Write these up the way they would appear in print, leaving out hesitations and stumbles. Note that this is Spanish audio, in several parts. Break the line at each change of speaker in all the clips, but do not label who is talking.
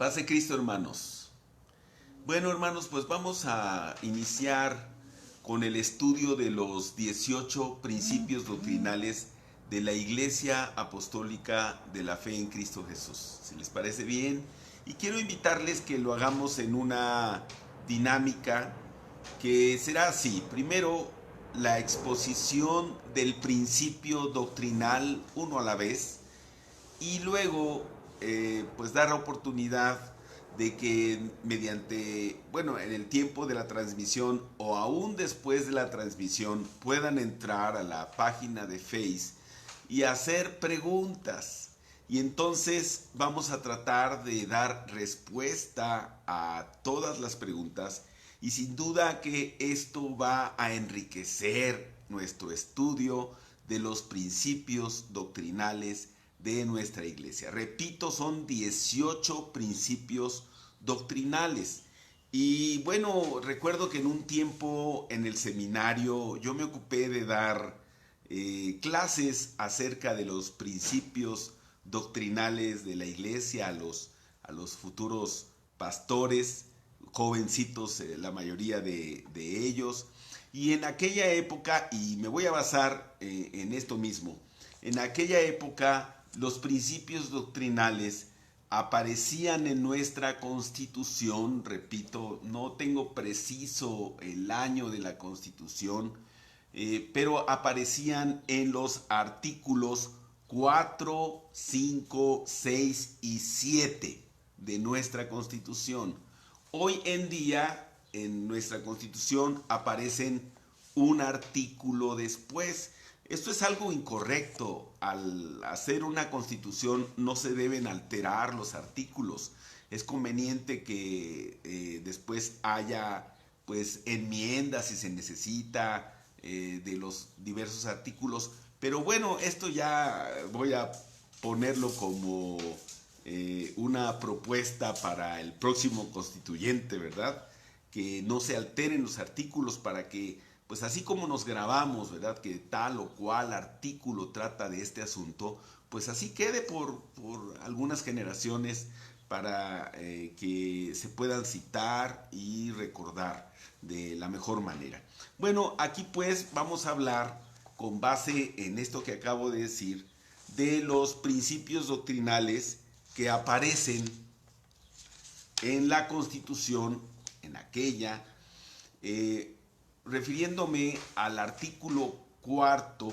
Paz de Cristo, hermanos. Bueno, hermanos, pues vamos a iniciar con el estudio de los 18 principios doctrinales de la Iglesia Apostólica de la Fe en Cristo Jesús. Si les parece bien, y quiero invitarles que lo hagamos en una dinámica que será así. Primero, la exposición del principio doctrinal uno a la vez, y luego pues dar la oportunidad de que mediante, bueno, en el tiempo de la transmisión o aún después de la transmisión puedan entrar a la página de Face y hacer preguntas. Y entonces vamos a tratar de dar respuesta a todas las preguntas, y sin duda que esto va a enriquecer nuestro estudio de los principios doctrinales de nuestra iglesia. Repito, son 18 principios doctrinales. Y bueno, recuerdo que en un tiempo en el seminario yo me ocupé de dar clases acerca de los principios doctrinales de la iglesia a los futuros pastores, jovencitos, la mayoría de ellos. Y en aquella época, y me voy a basar en esto mismo, en aquella época los principios doctrinales aparecían en nuestra Constitución. Repito, no tengo preciso el año de la Constitución, pero aparecían en los artículos 4, 5, 6 y 7 de nuestra Constitución. Hoy en día en nuestra Constitución aparecen un artículo después. Esto es algo incorrecto. Al hacer una constitución no se deben alterar los artículos. Es conveniente que después haya pues enmiendas si se necesita de los diversos artículos. Pero bueno, esto ya voy a ponerlo como una propuesta para el próximo constituyente, ¿verdad? Que no se alteren los artículos para que, pues así como nos grabamos, ¿verdad?, que tal o cual artículo trata de este asunto, pues así quede por algunas generaciones para que se puedan citar y recordar de la mejor manera. Bueno, aquí pues vamos a hablar con base en esto que acabo de decir de los principios doctrinales que aparecen en la Constitución, en aquella, refiriéndome al artículo 4,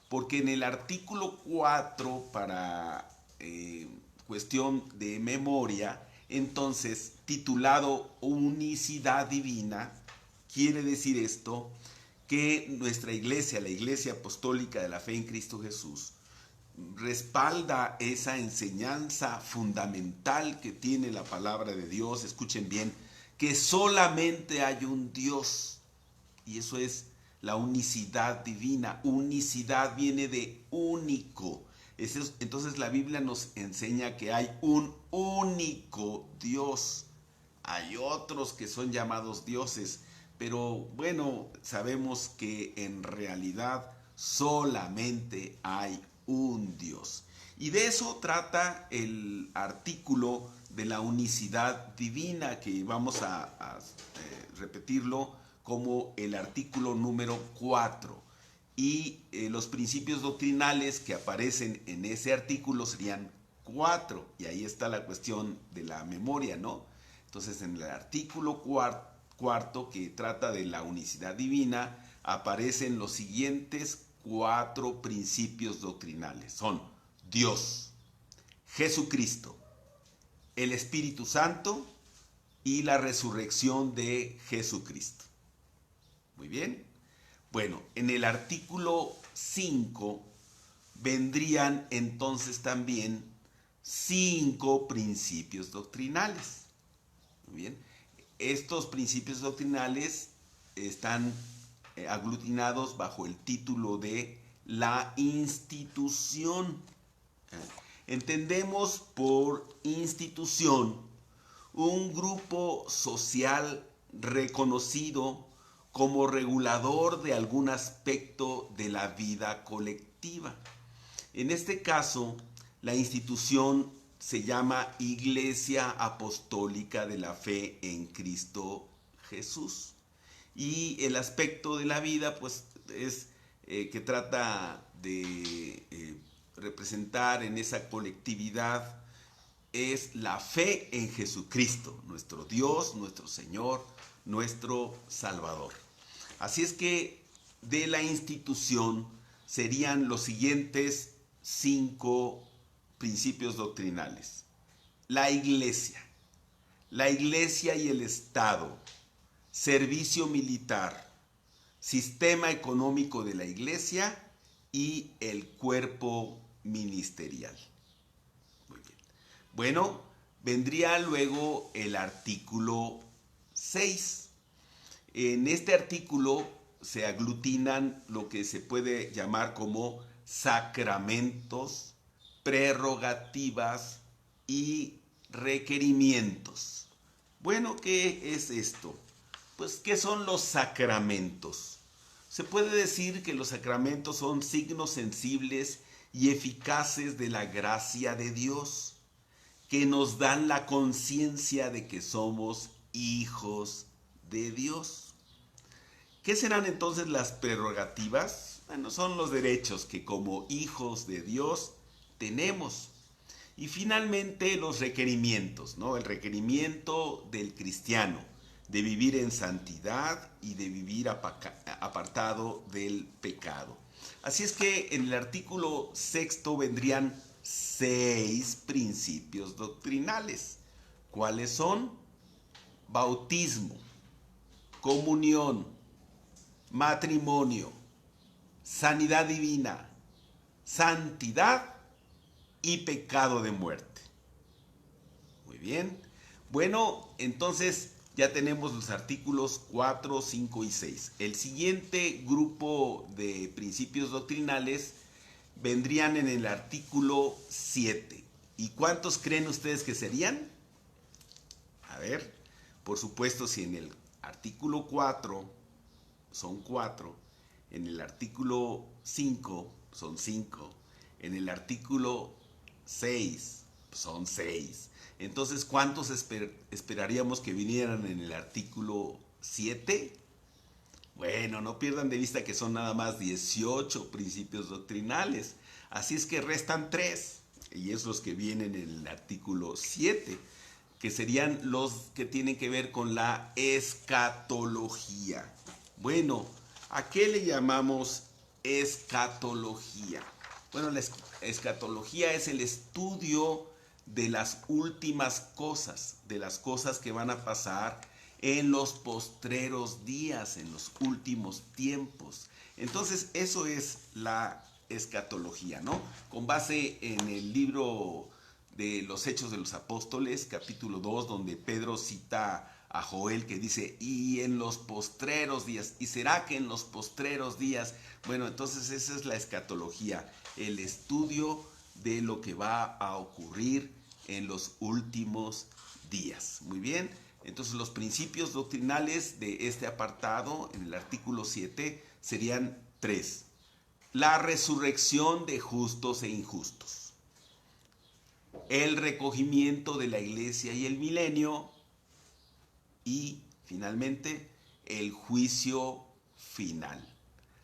porque en el artículo 4, para cuestión de memoria, entonces, titulado Unicidad Divina, quiere decir esto, que nuestra iglesia, la Iglesia Apostólica de la Fe en Cristo Jesús, respalda esa enseñanza fundamental que tiene la palabra de Dios. Escuchen bien, que solamente hay un Dios, y eso es la unicidad divina. Unicidad viene de único. Entonces la Biblia nos enseña que hay un único Dios. Hay otros que son llamados dioses, pero bueno, sabemos que en realidad solamente hay un Dios. Y de eso trata el artículo de la unicidad divina, que vamos a repetirlo como el artículo número 4. Y los principios doctrinales que aparecen en ese artículo serían 4. Y ahí está la cuestión de la memoria, ¿no? Entonces, en el artículo cuarto, que trata de la unicidad divina, aparecen los siguientes 4 principios doctrinales. Son Dios, Jesucristo, el Espíritu Santo y la resurrección de Jesucristo. Muy bien. Bueno, en el artículo 5 vendrían entonces también 5 principios doctrinales. Muy bien. Estos principios doctrinales están aglutinados bajo el título de la institución. Entendemos por institución un grupo social reconocido como regulador de algún aspecto de la vida colectiva. En este caso, la institución se llama Iglesia Apostólica de la Fe en Cristo Jesús. Y el aspecto de la vida, pues, es que trata de representar en esa colectividad, es la fe en Jesucristo, nuestro Dios, nuestro Señor, nuestro Salvador. Así es que de la institución serían los siguientes 5 principios doctrinales. La iglesia y el Estado, servicio militar, sistema económico de la iglesia y el cuerpo ministerial. Muy bien. Bueno, vendría luego el artículo 6. En este artículo se aglutinan lo que se puede llamar como sacramentos, prerrogativas y requerimientos. Bueno, ¿qué es esto? Pues, ¿qué son los sacramentos? Se puede decir que los sacramentos son signos sensibles y eficaces de la gracia de Dios, que nos dan la conciencia de que somos hijos de Dios. ¿Qué serán entonces las prerrogativas? Bueno, son los derechos que como hijos de Dios tenemos. Y finalmente los requerimientos, ¿no? El requerimiento del cristiano de vivir en santidad y de vivir apartado del pecado. Así es que en el artículo 6 vendrían 6 principios doctrinales. ¿Cuáles son? Bautismo, comunión, matrimonio, sanidad divina, santidad y pecado de muerte. Muy bien. Bueno, entonces ya tenemos los artículos 4, 5 y 6. El siguiente grupo de principios doctrinales vendrían en el artículo 7. ¿Y cuántos creen ustedes que serían? A ver, por supuesto, si en el artículo 4 son 4, en el artículo 5 son 5, en el artículo 6 son 6. Entonces, ¿cuántos esperaríamos que vinieran en el artículo 7? Bueno, no pierdan de vista que son nada más 18 principios doctrinales. Así es que restan 3, y es los que vienen en el artículo 7, que serían los que tienen que ver con la escatología. Bueno, ¿a qué le llamamos escatología? Bueno, la escatología es el estudio de las últimas cosas, de las cosas que van a pasar en los postreros días, en los últimos tiempos. Entonces, eso es la escatología, ¿no? Con base en el libro de los Hechos de los Apóstoles, capítulo 2, donde Pedro cita a Joel que dice, y en los postreros días, y será que en los postreros días, bueno, entonces esa es la escatología, el estudio de lo que va a ocurrir en los últimos días. Muy bien, entonces los principios doctrinales de este apartado, en el artículo 7, serían 3. La resurrección de justos e injustos, el recogimiento de la iglesia y el milenio, y finalmente el juicio final.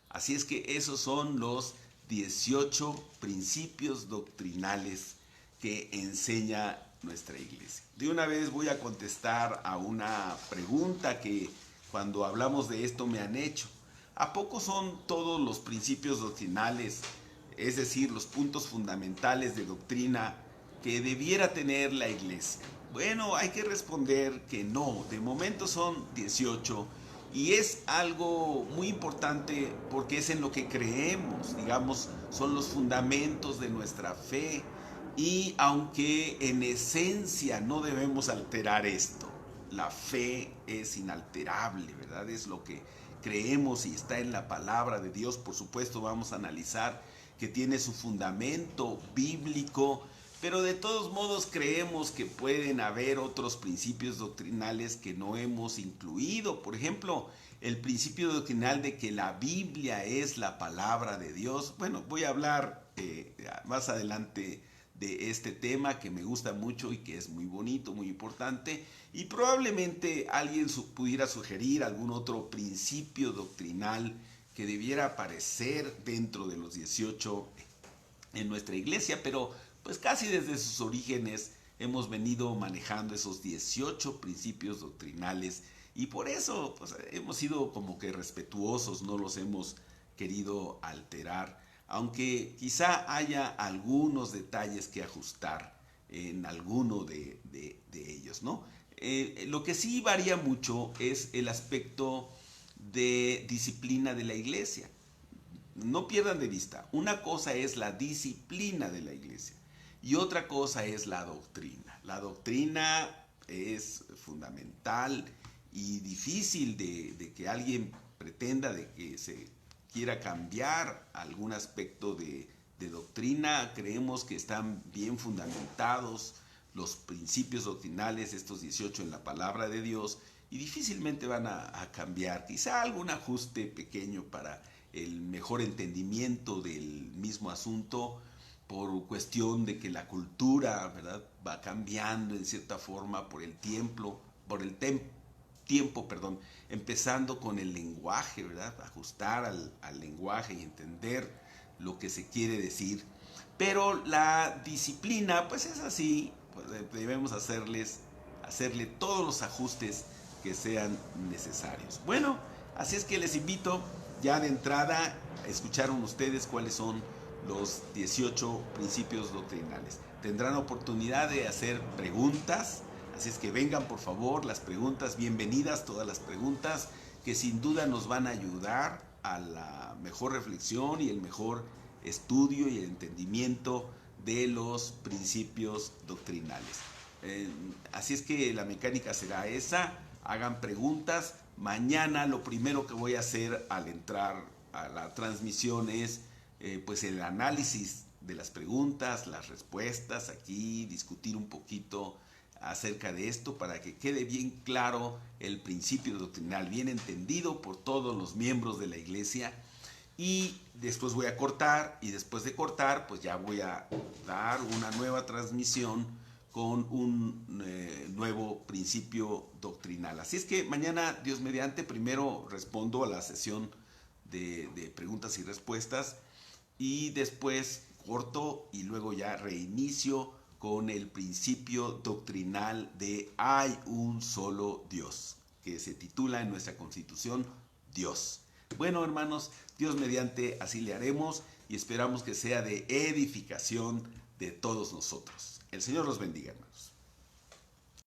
Así es que esos son los 18 principios doctrinales que enseña nuestra iglesia. De una vez voy a contestar a una pregunta que cuando hablamos de esto me han hecho. ¿A poco son todos los principios doctrinales, es decir, los puntos fundamentales de doctrina que debiera tener la iglesia? Bueno, hay que responder que no. De momento son 18 y es algo muy importante porque es en lo que creemos, digamos, son los fundamentos de nuestra fe. Y aunque en esencia no debemos alterar esto, la fe es inalterable, ¿verdad? Es lo que creemos y está en la palabra de Dios. Por supuesto, vamos a analizar que tiene su fundamento bíblico, pero de todos modos creemos que pueden haber otros principios doctrinales que no hemos incluido. Por ejemplo, el principio doctrinal de que la Biblia es la palabra de Dios. Bueno, voy a hablar más adelante de este tema que me gusta mucho y que es muy bonito, muy importante, y probablemente alguien pudiera sugerir algún otro principio doctrinal que debiera aparecer dentro de los 18 en nuestra iglesia, pero pues casi desde sus orígenes hemos venido manejando esos 18 principios doctrinales y por eso pues, hemos sido como que respetuosos, no los hemos querido alterar, aunque quizá haya algunos detalles que ajustar en alguno de ellos, ¿no? Lo que sí varía mucho es el aspecto de disciplina de la iglesia. No pierdan de vista, una cosa es la disciplina de la iglesia y otra cosa es la doctrina. La doctrina es fundamental y difícil de que alguien pretenda de que se quiera cambiar algún aspecto de doctrina. Creemos que están bien fundamentados los principios doctrinales, estos 18 en la palabra de Dios, y difícilmente van a cambiar. Quizá algún ajuste pequeño para el mejor entendimiento del mismo asunto por cuestión de que la cultura, ¿verdad?, va cambiando en cierta forma por el tiempo, perdón, empezando con el lenguaje, ¿verdad?, ajustar al lenguaje y entender lo que se quiere decir. Pero la disciplina, pues es así, pues debemos hacerle todos los ajustes que sean necesarios. Bueno, así es que les invito ya de entrada, escucharon ustedes cuáles son los 18 principios doctrinales. Tendrán oportunidad de hacer preguntas, así es que vengan por favor las preguntas, bienvenidas todas las preguntas que sin duda nos van a ayudar a la mejor reflexión y el mejor estudio y el entendimiento de los principios doctrinales. Así es que la mecánica será esa, hagan preguntas. Mañana lo primero que voy a hacer al entrar a la transmisión es pues el análisis de las preguntas, las respuestas, aquí discutir un poquito acerca de esto para que quede bien claro el principio doctrinal, bien entendido por todos los miembros de la iglesia. Y después voy a cortar y después de cortar pues ya voy a dar una nueva transmisión con un nuevo principio doctrinal. Así es que mañana, Dios mediante, primero respondo a la sesión de preguntas y respuestas y después corto y luego ya reinicio con el principio doctrinal de hay un solo Dios, que se titula en nuestra Constitución Dios. Bueno, hermanos, Dios mediante así le haremos y esperamos que sea de edificación de todos nosotros. El Señor los bendiga, hermanos.